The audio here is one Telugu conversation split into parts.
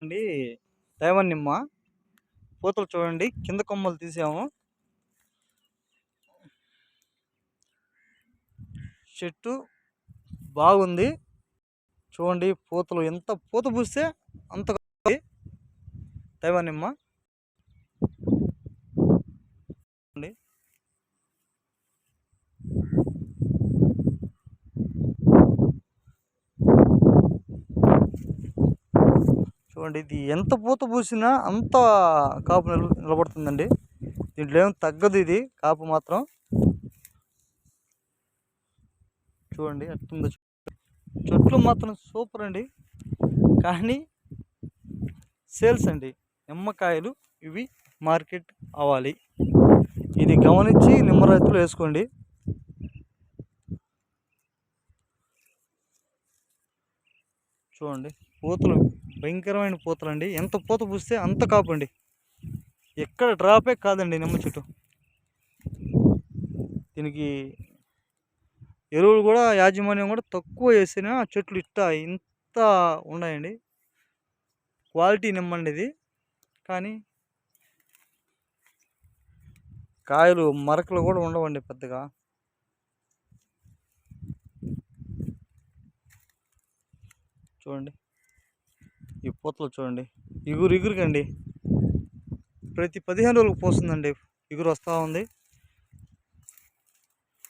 అండి తైవాన్ నిమ్మ పూతలు చూడండి, కింద కొమ్మలు తీసాము. చెట్టు బాగుంది చూడండి. పూతలు ఎంత పూత పూస్తే అంత తైవాన్ నిమ్మ అండి. చూడండి, ఇది ఎంత పూత పూసినా అంత కాపు నిలబడుతుందండి. దీంట్లో ఏం తగ్గదు, ఇది కాపు మాత్రం. చూడండి అట్టుందో, చెట్లు మాత్రం సూపర్ అండి. కానీ సేల్స్ అండి, నిమ్మకాయలు ఇవి మార్కెట్ అవ్వాలి. ఇది గమనించి నిమ్మ రైతులు వేసుకోండి. చూడండి పూతలు భయంకరమైన పూతలు అండి. ఎంత పూత పూస్తే అంత కాపండి, ఎక్కడ డ్రాపే కాదండి నిమ్మ చెట్టు. దీనికి ఎరువులు కూడా యాజమాన్యం కూడా తక్కువ వేసిన చెట్లు ఇంత ఉన్నాయండి. క్వాలిటీ నిమ్మండి ఇది. కానీ కాయలు మరకలు కూడా ఉండవండి పెద్దగా. చూడండి ఈ పూతలు చూడండి, ఇగురుకండి. ప్రతి 15 రోజులకు పోస్తుందండి, ఇగురు వస్తూ ఉంది.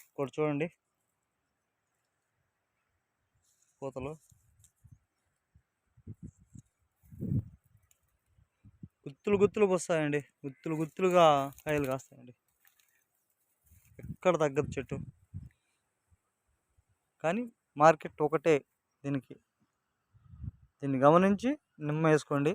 ఇక్కడ చూడండి పూతలు గుత్తులు వస్తాయండి, గుత్తులుగా కాయలు కాస్తాయండి. ఎక్కడ తగ్గదు చెట్టు. కానీ మార్కెట్ ఒకటే దీనికి. దీన్ని గమనించి నిమ్మ వేసుకోండి.